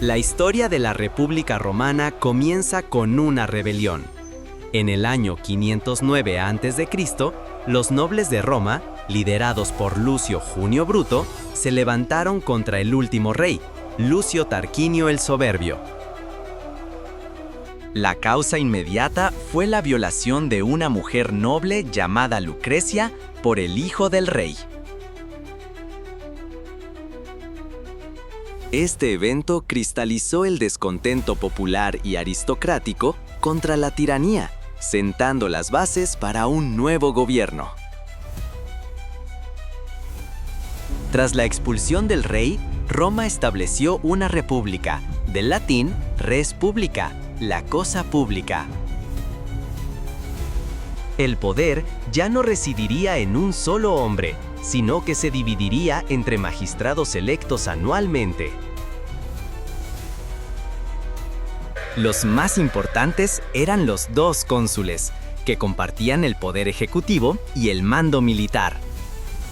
La historia de la República Romana comienza con una rebelión. En el año 509 a.C., los nobles de Roma, liderados por Lucio Junio Bruto, se levantaron contra el último rey, Lucio Tarquinio el Soberbio. La causa inmediata fue la violación de una mujer noble llamada Lucrecia por el hijo del rey. Este evento cristalizó el descontento popular y aristocrático contra la tiranía, sentando las bases para un nuevo gobierno. Tras la expulsión del rey, Roma estableció una república, del latín res publica, la cosa pública. El poder ya no residiría en un solo hombre, sino que se dividiría entre magistrados electos anualmente. Los más importantes eran los dos cónsules, que compartían el poder ejecutivo y el mando militar.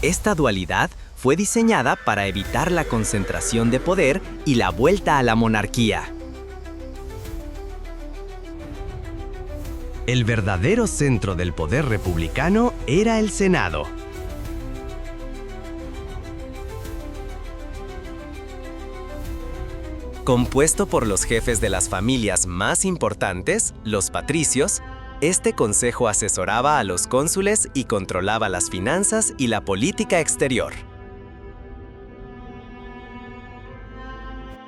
Esta dualidad fue diseñada para evitar la concentración de poder y la vuelta a la monarquía. El verdadero centro del poder republicano era el Senado. Compuesto por los jefes de las familias más importantes, los patricios, este consejo asesoraba a los cónsules y controlaba las finanzas y la política exterior.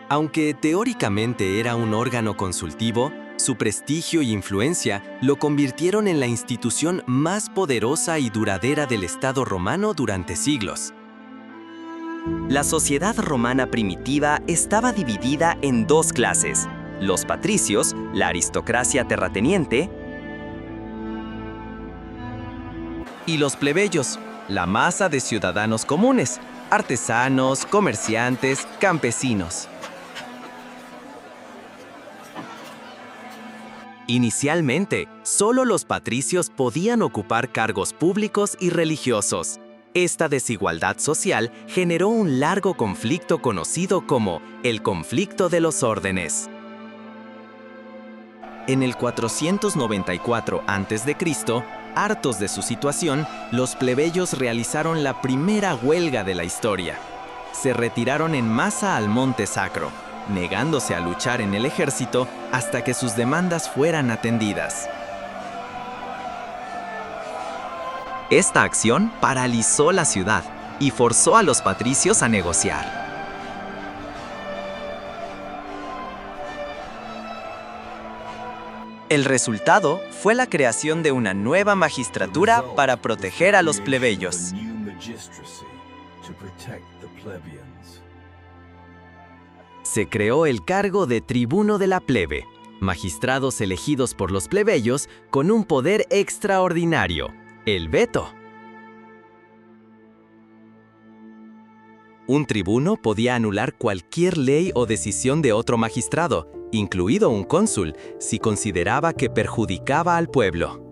Aunque teóricamente era un órgano consultivo, su prestigio y influencia lo convirtieron en la institución más poderosa y duradera del Estado romano durante siglos. La sociedad romana primitiva estaba dividida en dos clases: los patricios, la aristocracia terrateniente, y los plebeyos, la masa de ciudadanos comunes, artesanos, comerciantes, campesinos. Inicialmente, solo los patricios podían ocupar cargos públicos y religiosos. Esta desigualdad social generó un largo conflicto conocido como el conflicto de los órdenes. En el 494 a.C., hartos de su situación, los plebeyos realizaron la primera huelga de la historia. Se retiraron en masa al Monte Sacro, negándose a luchar en el ejército hasta que sus demandas fueran atendidas. Esta acción paralizó la ciudad y forzó a los patricios a negociar. El resultado fue la creación de una nueva magistratura para proteger a los plebeyos. Se creó el cargo de tribuno de la plebe, magistrados elegidos por los plebeyos con un poder extraordinario: el veto. Un tribuno podía anular cualquier ley o decisión de otro magistrado, incluido un cónsul, si consideraba que perjudicaba al pueblo.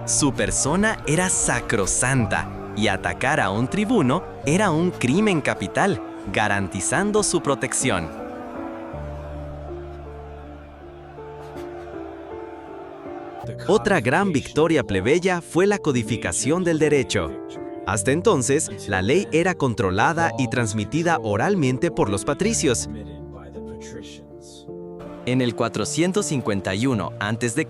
Su persona era sacrosanta, y atacar a un tribuno era un crimen capital, garantizando su protección. Otra gran victoria plebeya fue la codificación del derecho. Hasta entonces, la ley era controlada y transmitida oralmente por los patricios. En el 451 a.C.,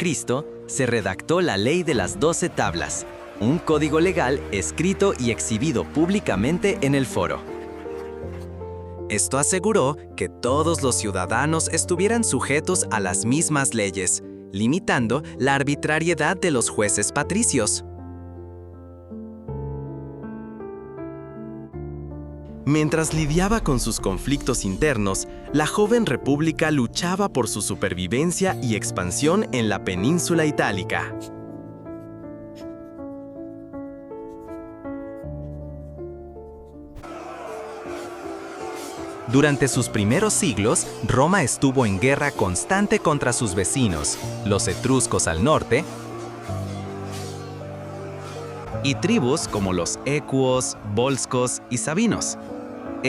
se redactó la Ley de las 12 Tablas, un código legal escrito y exhibido públicamente en el foro. Esto aseguró que todos los ciudadanos estuvieran sujetos a las mismas leyes, limitando la arbitrariedad de los jueces patricios. Mientras lidiaba con sus conflictos internos, la joven república luchaba por su supervivencia y expansión en la península itálica. Durante sus primeros siglos, Roma estuvo en guerra constante contra sus vecinos, los etruscos al norte, y tribus como los ecuos, volscos y sabinos.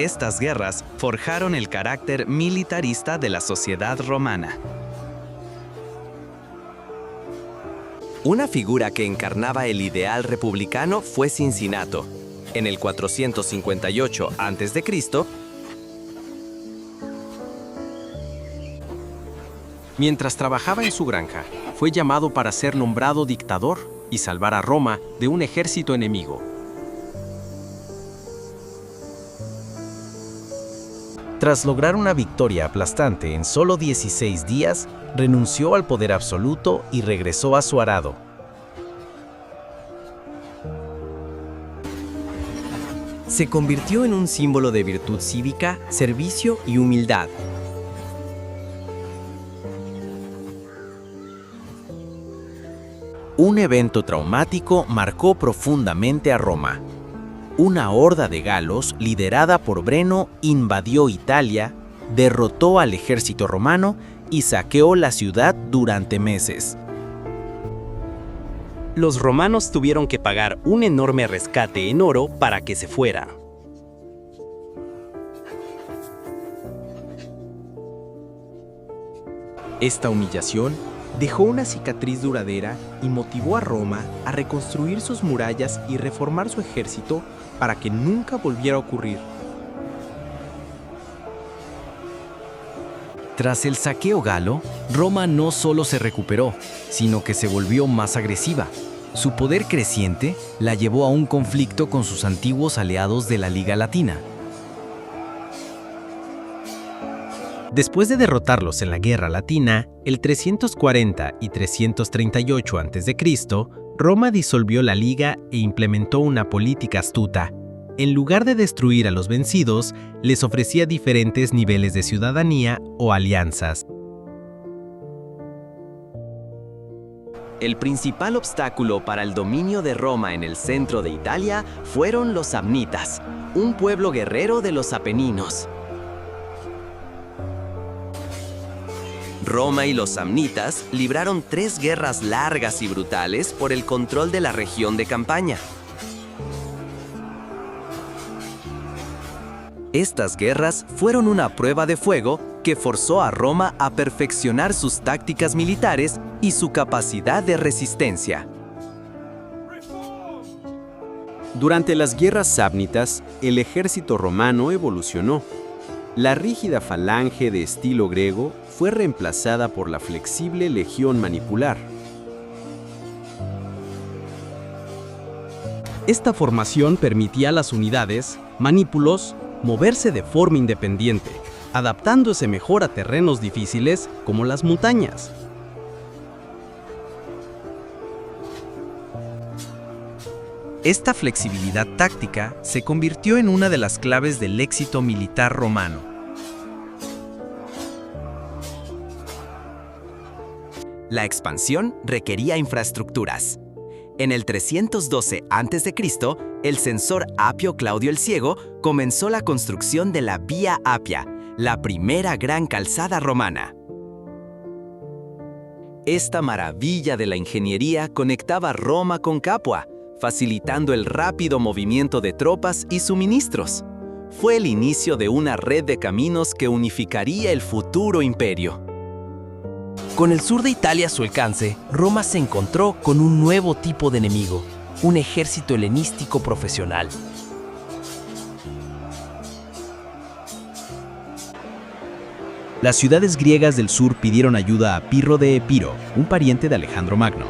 Estas guerras forjaron el carácter militarista de la sociedad romana. Una figura que encarnaba el ideal republicano fue Cincinato. En el 458 a.C., mientras trabajaba en su granja, fue llamado para ser nombrado dictador y salvar a Roma de un ejército enemigo. Tras lograr una victoria aplastante en solo 16 días, renunció al poder absoluto y regresó a su arado. Se convirtió en un símbolo de virtud cívica, servicio y humildad. Un evento traumático marcó profundamente a Roma. Una horda de galos, liderada por Breno, invadió Italia, derrotó al ejército romano y saqueó la ciudad durante meses. Los romanos tuvieron que pagar un enorme rescate en oro para que se fuera. Esta humillación dejó una cicatriz duradera y motivó a Roma a reconstruir sus murallas y reformar su ejército para que nunca volviera a ocurrir. Tras el saqueo galo, Roma no solo se recuperó, sino que se volvió más agresiva. Su poder creciente la llevó a un conflicto con sus antiguos aliados de la Liga Latina. Después de derrotarlos en la Guerra Latina, el 340 y 338 a.C., Roma disolvió la Liga e implementó una política astuta. En lugar de destruir a los vencidos, les ofrecía diferentes niveles de ciudadanía o alianzas. El principal obstáculo para el dominio de Roma en el centro de Italia fueron los samnitas, un pueblo guerrero de los Apeninos. Roma y los samnitas libraron 3 guerras largas y brutales por el control de la región de Campania. Estas guerras fueron una prueba de fuego que forzó a Roma a perfeccionar sus tácticas militares y su capacidad de resistencia. Durante las guerras samnitas, el ejército romano evolucionó. La rígida falange de estilo griego fue reemplazada por la flexible legión manipular. Esta formación permitía a las unidades, manípulos, moverse de forma independiente, adaptándose mejor a terrenos difíciles como las montañas. Esta flexibilidad táctica se convirtió en una de las claves del éxito militar romano. La expansión requería infraestructuras. En el 312 a.C., el censor Apio Claudio el Ciego comenzó la construcción de la Vía Apia, la primera gran calzada romana. Esta maravilla de la ingeniería conectaba Roma con Capua, facilitando el rápido movimiento de tropas y suministros. Fue el inicio de una red de caminos que unificaría el futuro imperio. Con el sur de Italia a su alcance, Roma se encontró con un nuevo tipo de enemigo, un ejército helenístico profesional. Las ciudades griegas del sur pidieron ayuda a Pirro de Epiro, un pariente de Alejandro Magno.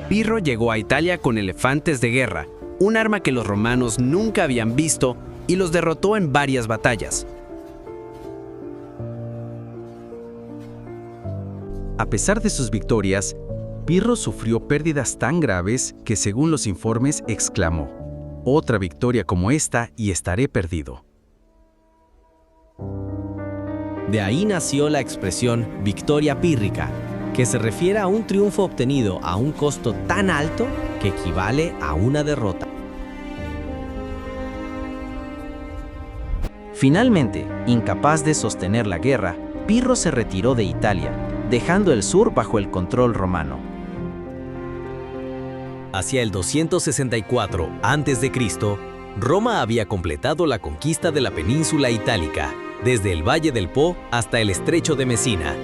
Pirro llegó a Italia con elefantes de guerra, un arma que los romanos nunca habían visto, y los derrotó en varias batallas. A pesar de sus victorias, Pirro sufrió pérdidas tan graves que, según los informes, exclamó: "Otra victoria como esta y estaré perdido". De ahí nació la expresión victoria pírrica, que se refiere a un triunfo obtenido a un costo tan alto que equivale a una derrota. Finalmente, incapaz de sostener la guerra, Pirro se retiró de Italia, dejando el sur bajo el control romano. Hacia el 264 a.C., Roma había completado la conquista de la península itálica, desde el Valle del Po hasta el Estrecho de Messina.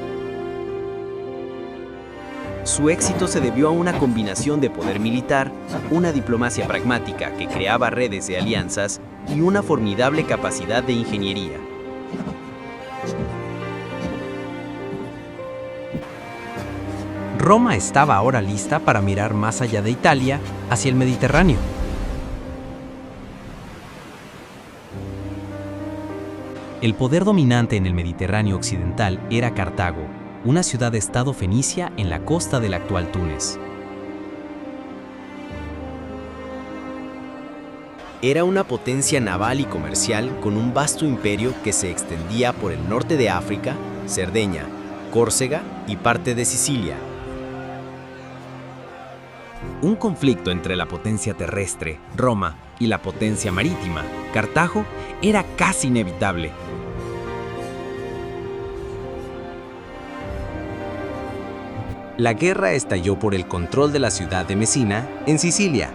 Su éxito se debió a una combinación de poder militar, una diplomacia pragmática que creaba redes de alianzas y una formidable capacidad de ingeniería. Roma estaba ahora lista para mirar más allá de Italia, hacia el Mediterráneo. El poder dominante en el Mediterráneo occidental era Cartago, una ciudad-estado fenicia en la costa del actual Túnez. Era una potencia naval y comercial con un vasto imperio que se extendía por el norte de África, Cerdeña, Córcega y parte de Sicilia. Un conflicto entre la potencia terrestre, Roma, y la potencia marítima, Cartago, era casi inevitable. La guerra estalló por el control de la ciudad de Messina, en Sicilia.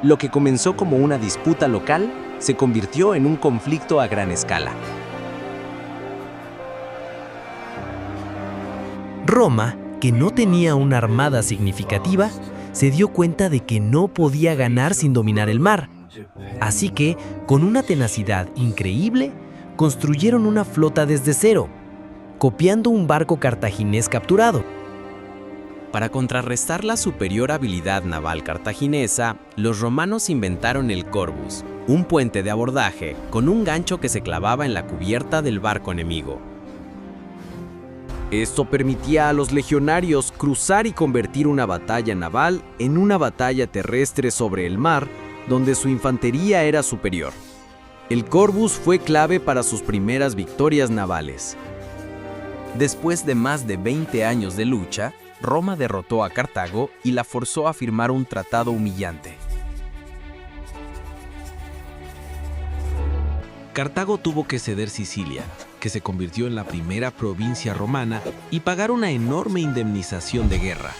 Lo que comenzó como una disputa local se convirtió en un conflicto a gran escala. Roma, que no tenía una armada significativa, se dio cuenta de que no podía ganar sin dominar el mar. Así que, con una tenacidad increíble, construyeron una flota desde cero, copiando un barco cartaginés capturado. Para contrarrestar la superior habilidad naval cartaginesa, los romanos inventaron el corbus, un puente de abordaje con un gancho que se clavaba en la cubierta del barco enemigo. Esto permitía a los legionarios cruzar y convertir una batalla naval en una batalla terrestre sobre el mar, donde su infantería era superior. El corbus fue clave para sus primeras victorias navales. Después de más de 20 años de lucha, Roma derrotó a Cartago y la forzó a firmar un tratado humillante. Cartago tuvo que ceder Sicilia, que se convirtió en la primera provincia romana, y pagar una enorme indemnización de guerra.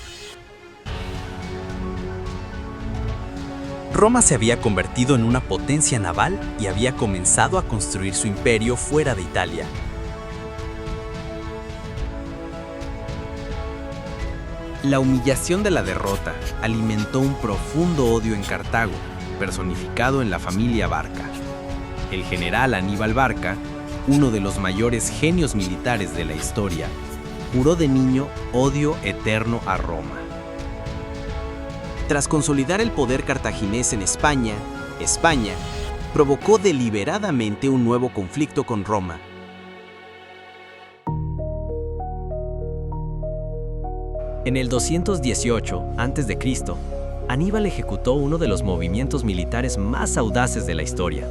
Roma se había convertido en una potencia naval y había comenzado a construir su imperio fuera de Italia. La humillación de la derrota alimentó un profundo odio en Cartago, personificado en la familia Barca. El general Aníbal Barca, uno de los mayores genios militares de la historia, juró de niño odio eterno a Roma. Tras consolidar el poder cartaginés en España provocó deliberadamente un nuevo conflicto con Roma. En el 218 a.C., Aníbal ejecutó uno de los movimientos militares más audaces de la historia.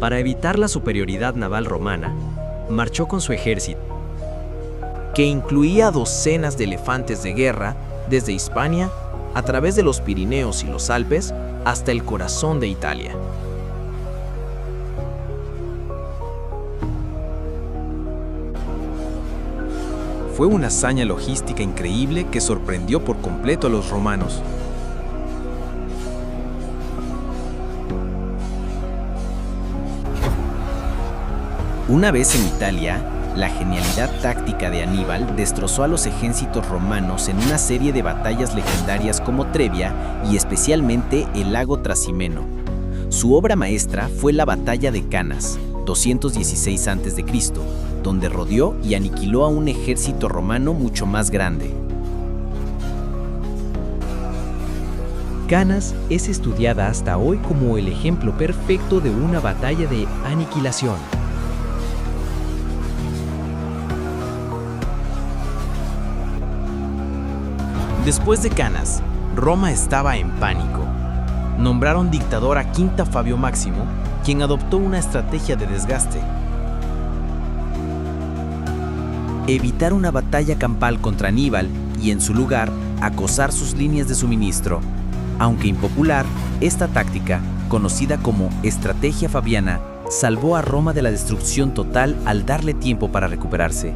Para evitar la superioridad naval romana, marchó con su ejército, que incluía docenas de elefantes de guerra desde Hispania, a través de los Pirineos y los Alpes, hasta el corazón de Italia. Fue una hazaña logística increíble que sorprendió por completo a los romanos. Una vez en Italia, la genialidad táctica de Aníbal destrozó a los ejércitos romanos en una serie de batallas legendarias como Trebia y especialmente el lago Trasimeno. Su obra maestra fue la Batalla de Canas, 216 a.C., donde rodeó y aniquiló a un ejército romano mucho más grande. Canas es estudiada hasta hoy como el ejemplo perfecto de una batalla de aniquilación. Después de Canas, Roma estaba en pánico. Nombraron dictador a Quinta Fabio Máximo, quien adoptó una estrategia de desgaste. Evitar una batalla campal contra Aníbal y, en su lugar, acosar sus líneas de suministro. Aunque impopular, esta táctica, conocida como estrategia fabiana, salvó a Roma de la destrucción total al darle tiempo para recuperarse.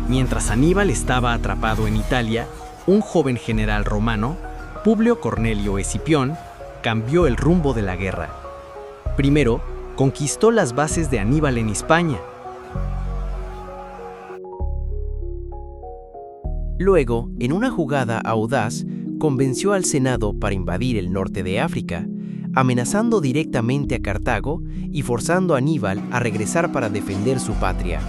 Mientras Aníbal estaba atrapado en Italia, un joven general romano, Publio Cornelio Escipión, cambió el rumbo de la guerra. Primero, conquistó las bases de Aníbal en Hispania. Luego, en una jugada audaz, convenció al Senado para invadir el norte de África, amenazando directamente a Cartago y forzando a Aníbal a regresar para defender su patria.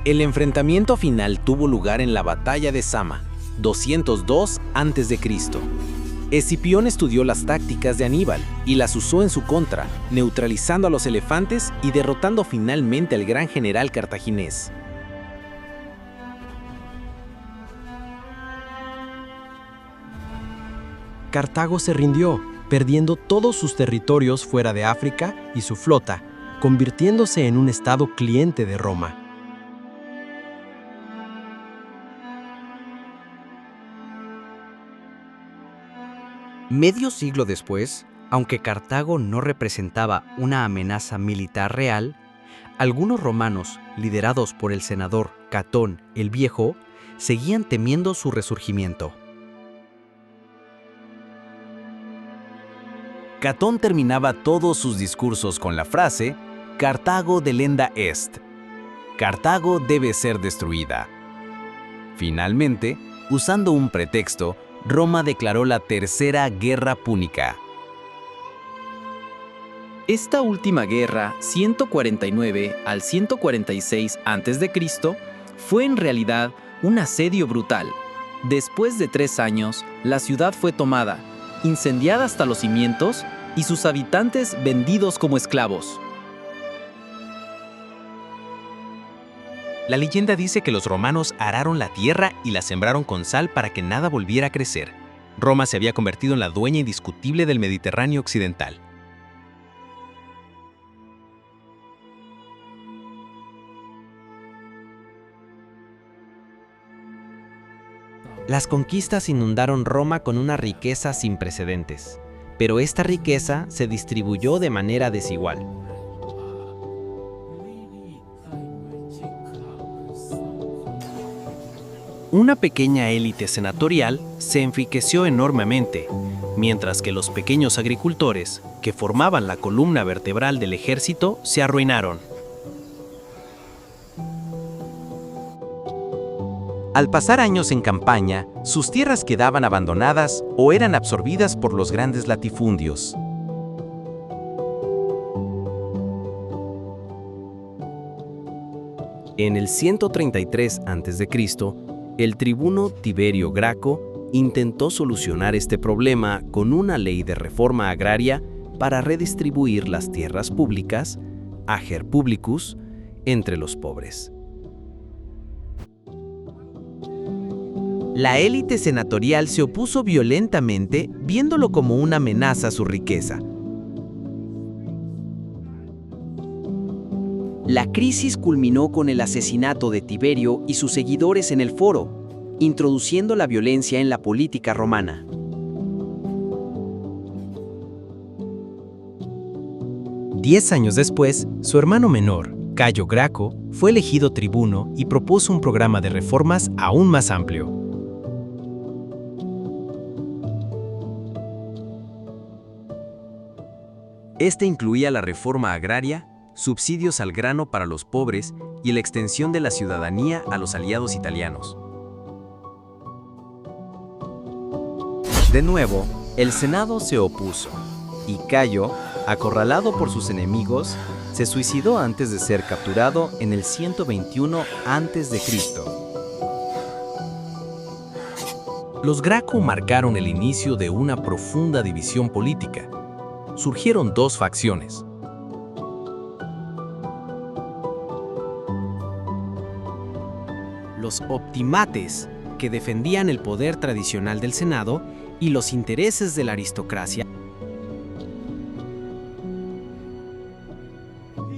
El enfrentamiento final tuvo lugar en la batalla de Zama, 202 a.C. Escipión estudió las tácticas de Aníbal y las usó en su contra, neutralizando a los elefantes y derrotando finalmente al gran general cartaginés. Cartago se rindió, perdiendo todos sus territorios fuera de África y su flota, convirtiéndose en un estado cliente de Roma. Medio siglo después, aunque Cartago no representaba una amenaza militar real, algunos romanos, liderados por el senador Catón el Viejo, seguían temiendo su resurgimiento. Catón terminaba todos sus discursos con la frase «Cartago delenda est», Cartago debe ser destruida. Finalmente, usando un pretexto, Roma declaró la Tercera Guerra Púnica. Esta última guerra, 149 al 146 a.C., fue en realidad un asedio brutal. Después de 3 años, la ciudad fue tomada, incendiada hasta los cimientos y sus habitantes vendidos como esclavos. La leyenda dice que los romanos araron la tierra y la sembraron con sal para que nada volviera a crecer. Roma se había convertido en la dueña indiscutible del Mediterráneo occidental. Las conquistas inundaron Roma con una riqueza sin precedentes, pero esta riqueza se distribuyó de manera desigual. Una pequeña élite senatorial se enriqueció enormemente, mientras que los pequeños agricultores, que formaban la columna vertebral del ejército, se arruinaron. Al pasar años en campaña, sus tierras quedaban abandonadas o eran absorbidas por los grandes latifundios. En el 133 a.C., el tribuno Tiberio Graco intentó solucionar este problema con una ley de reforma agraria para redistribuir las tierras públicas, ager publicus, entre los pobres. La élite senatorial se opuso violentamente, viéndolo como una amenaza a su riqueza. La crisis culminó con el asesinato de Tiberio y sus seguidores en el foro, introduciendo la violencia en la política romana. Diez años después, su hermano menor, Cayo Graco, fue elegido tribuno y propuso un programa de reformas aún más amplio. Este incluía la reforma agraria, subsidios al grano para los pobres y la extensión de la ciudadanía a los aliados italianos. De nuevo, el Senado se opuso, y Cayo, acorralado por sus enemigos, se suicidó antes de ser capturado en el 121 a.C. Los Graco marcaron el inicio de una profunda división política. Surgieron dos facciones. Los optimates, que defendían el poder tradicional del Senado y los intereses de la aristocracia,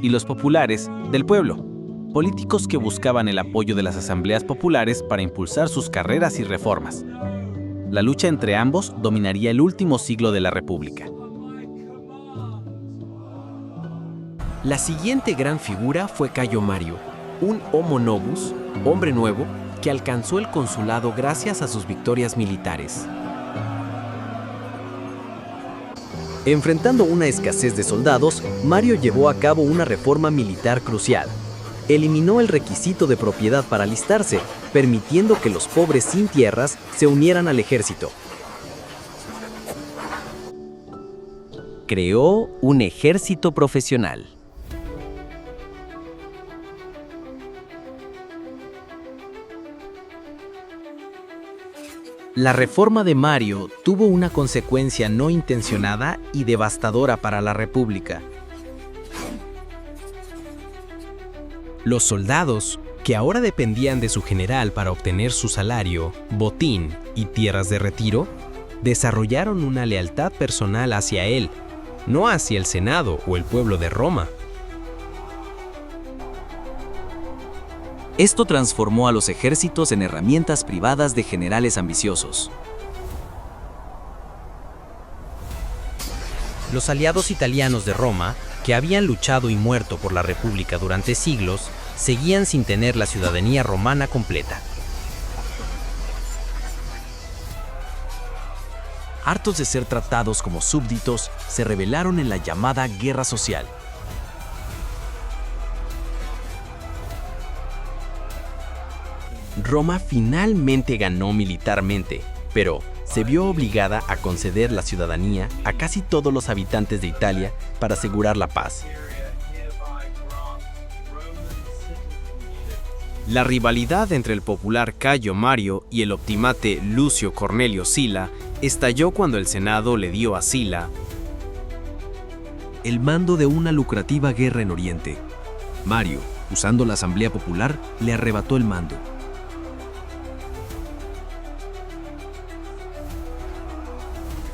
y los populares del pueblo, políticos que buscaban el apoyo de las asambleas populares para impulsar sus carreras y reformas. La lucha entre ambos dominaría el último siglo de la República. La siguiente gran figura fue Cayo Mario, un homo novus, hombre nuevo, que alcanzó el consulado gracias a sus victorias militares. Enfrentando una escasez de soldados, Mario llevó a cabo una reforma militar crucial. Eliminó el requisito de propiedad para alistarse, permitiendo que los pobres sin tierras se unieran al ejército. Creó un ejército profesional. La reforma de Mario tuvo una consecuencia no intencionada y devastadora para la República. Los soldados, que ahora dependían de su general para obtener su salario, botín y tierras de retiro, desarrollaron una lealtad personal hacia él, no hacia el Senado o el pueblo de Roma. Esto transformó a los ejércitos en herramientas privadas de generales ambiciosos. Los aliados italianos de Roma, que habían luchado y muerto por la República durante siglos, seguían sin tener la ciudadanía romana completa. Hartos de ser tratados como súbditos, se rebelaron en la llamada Guerra Social. Roma finalmente ganó militarmente, pero se vio obligada a conceder la ciudadanía a casi todos los habitantes de Italia para asegurar la paz. La rivalidad entre el popular Cayo Mario y el optimate Lucio Cornelio Sila estalló cuando el Senado le dio a Sila el mando de una lucrativa guerra en Oriente. Mario, usando la Asamblea Popular, le arrebató el mando.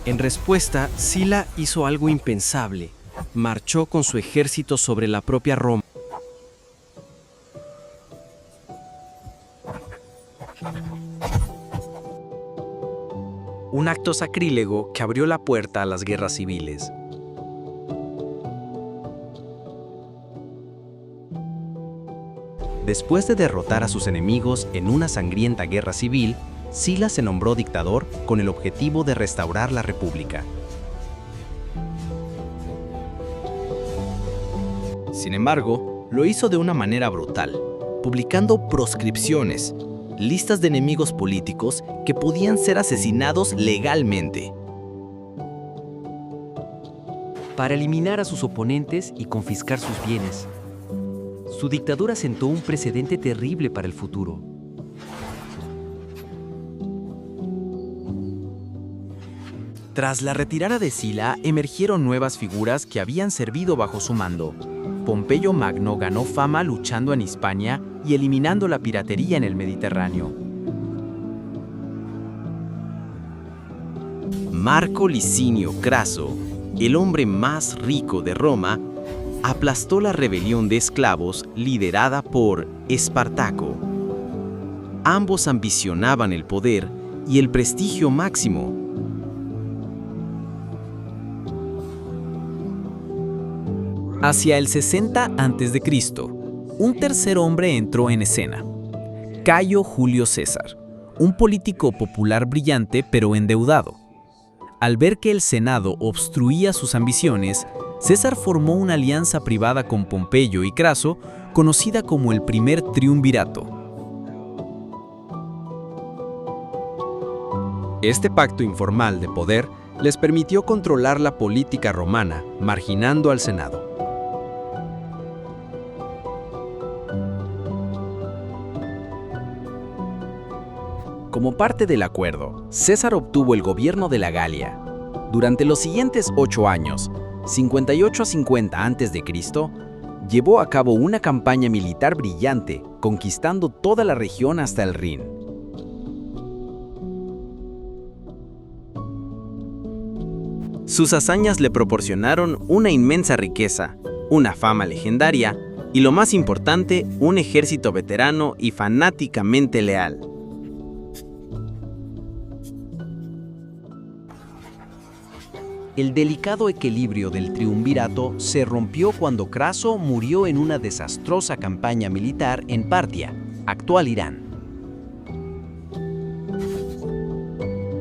En respuesta, Sila hizo algo impensable. Marchó con su ejército sobre la propia Roma. Un acto sacrílego que abrió la puerta a las guerras civiles. Después de derrotar a sus enemigos en una sangrienta guerra civil, Sila se nombró dictador con el objetivo de restaurar la República. Sin embargo, lo hizo de una manera brutal, publicando proscripciones, listas de enemigos políticos que podían ser asesinados legalmente. Para eliminar a sus oponentes y confiscar sus bienes. Su dictadura sentó un precedente terrible para el futuro. Tras la retirada de Sila, emergieron nuevas figuras que habían servido bajo su mando. Pompeyo Magno ganó fama luchando en Hispania y eliminando la piratería en el Mediterráneo. Marco Licinio Craso, el hombre más rico de Roma, aplastó la rebelión de esclavos liderada por Espartaco. Ambos ambicionaban el poder y el prestigio máximo. Hacia el 60 a.C., un tercer hombre entró en escena. Cayo Julio César, un político popular brillante pero endeudado. Al ver que el Senado obstruía sus ambiciones, César formó una alianza privada con Pompeyo y Craso, conocida como el primer triunvirato. Este pacto informal de poder les permitió controlar la política romana, marginando al Senado. Como parte del acuerdo, César obtuvo el gobierno de la Galia. Durante los siguientes 8 años, 58 a 50 a.C., llevó a cabo una campaña militar brillante, conquistando toda la región hasta el Rin. Sus hazañas le proporcionaron una inmensa riqueza, una fama legendaria y, lo más importante, un ejército veterano y fanáticamente leal. El delicado equilibrio del triunvirato se rompió cuando Craso murió en una desastrosa campaña militar en Partia, actual Irán.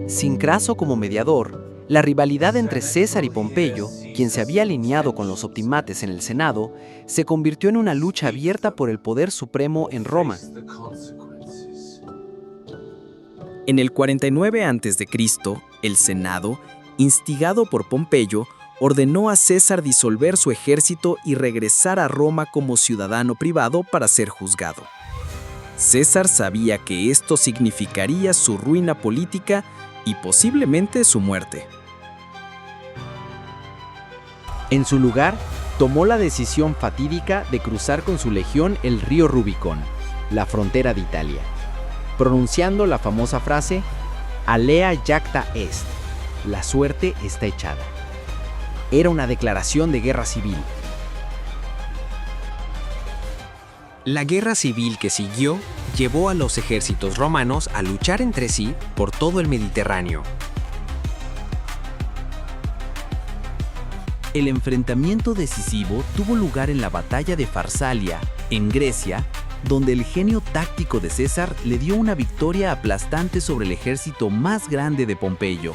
Sin Craso como mediador, la rivalidad entre César y Pompeyo, quien se había alineado con los optimates en el Senado, se convirtió en una lucha abierta por el poder supremo en Roma. En el 49 a.C., el Senado, instigado por Pompeyo, ordenó a César disolver su ejército y regresar a Roma como ciudadano privado para ser juzgado. César sabía que esto significaría su ruina política y posiblemente su muerte. En su lugar, tomó la decisión fatídica de cruzar con su legión el río Rubicón, la frontera de Italia, pronunciando la famosa frase «Alea jacta est», la suerte está echada. Era una declaración de guerra civil. La guerra civil que siguió llevó a los ejércitos romanos a luchar entre sí por todo el Mediterráneo. El enfrentamiento decisivo tuvo lugar en la batalla de Farsalia, en Grecia, donde el genio táctico de César le dio una victoria aplastante sobre el ejército más grande de Pompeyo.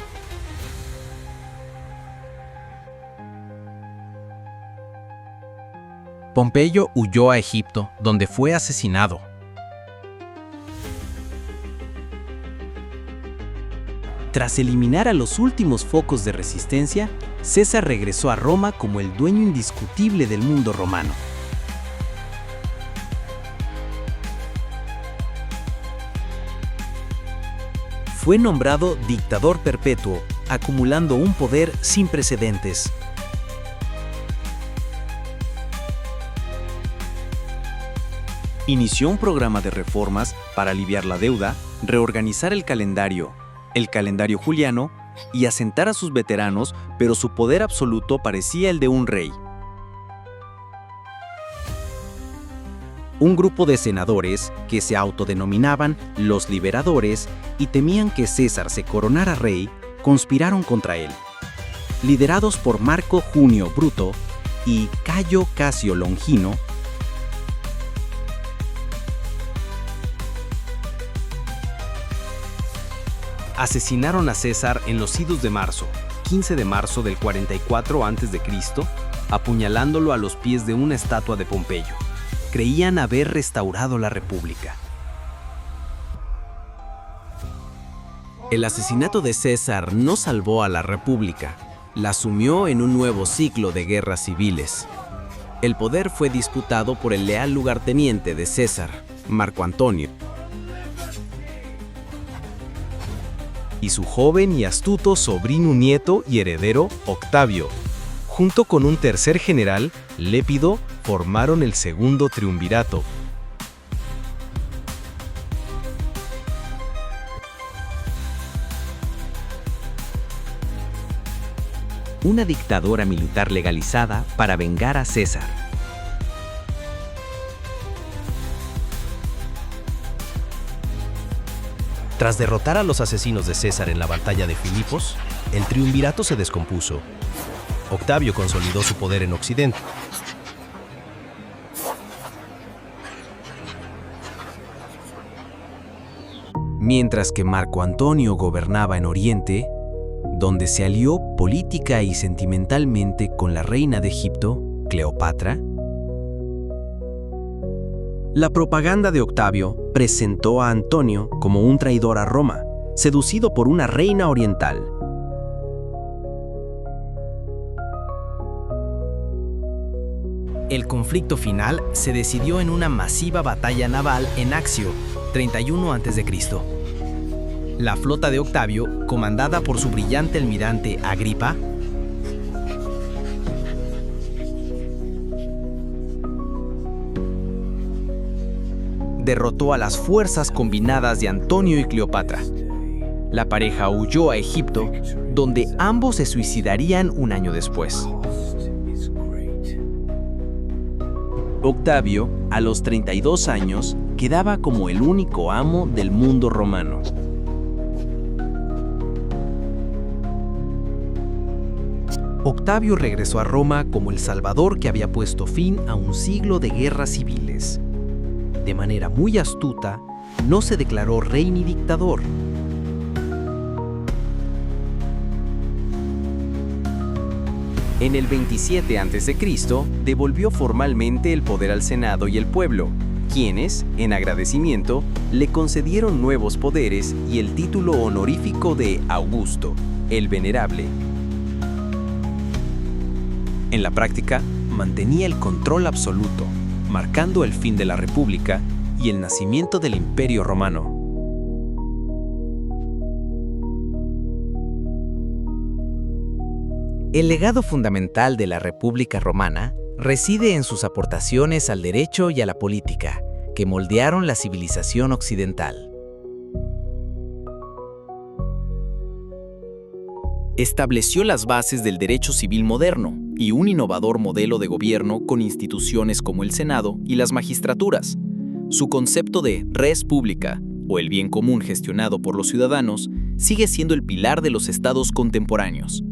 Pompeyo huyó a Egipto, donde fue asesinado. Tras eliminar a los últimos focos de resistencia, César regresó a Roma como el dueño indiscutible del mundo romano. Fue nombrado dictador perpetuo, acumulando un poder sin precedentes. Inició un programa de reformas para aliviar la deuda, reorganizar el calendario juliano, y asentar a sus veteranos, pero su poder absoluto parecía el de un rey. Un grupo de senadores, que se autodenominaban los liberadores y temían que César se coronara rey, conspiraron contra él. Liderados por Marco Junio Bruto y Cayo Casio Longino, asesinaron a César en los idus de marzo, 15 de marzo del 44 a.C., apuñalándolo a los pies de una estatua de Pompeyo. Creían haber restaurado la República. El asesinato de César no salvó a la República, la sumió en un nuevo ciclo de guerras civiles. El poder fue disputado por el leal lugarteniente de César, Marco Antonio, y su joven y astuto sobrino nieto y heredero, Octavio. Junto con un tercer general, Lépido, formaron el segundo triunvirato. Una dictadura militar legalizada para vengar a César. Tras derrotar a los asesinos de César en la batalla de Filipos, el triunvirato se descompuso. Octavio consolidó su poder en Occidente. Mientras que Marco Antonio gobernaba en Oriente, donde se alió política y sentimentalmente con la reina de Egipto, Cleopatra. La propaganda de Octavio presentó a Antonio como un traidor a Roma, seducido por una reina oriental. El conflicto final se decidió en una masiva batalla naval en Accio, 31 a.C. La flota de Octavio, comandada por su brillante almirante Agripa, derrotó a las fuerzas combinadas de Antonio y Cleopatra. La pareja huyó a Egipto, donde ambos se suicidarían un año después. Octavio, a los 32 años, quedaba como el único amo del mundo romano. Octavio regresó a Roma como el salvador que había puesto fin a un siglo de guerras civiles. De manera muy astuta, no se declaró rey ni dictador. En el 27 a.C., devolvió formalmente el poder al Senado y el pueblo, quienes, en agradecimiento, le concedieron nuevos poderes y el título honorífico de Augusto, el Venerable. En la práctica, mantenía el control absoluto, marcando el fin de la República y el nacimiento del Imperio Romano. El legado fundamental de la República Romana reside en sus aportaciones al derecho y a la política, que moldearon la civilización occidental. Estableció las bases del derecho civil moderno y un innovador modelo de gobierno con instituciones como el Senado y las magistraturas. Su concepto de res publica, o el bien común gestionado por los ciudadanos, sigue siendo el pilar de los estados contemporáneos.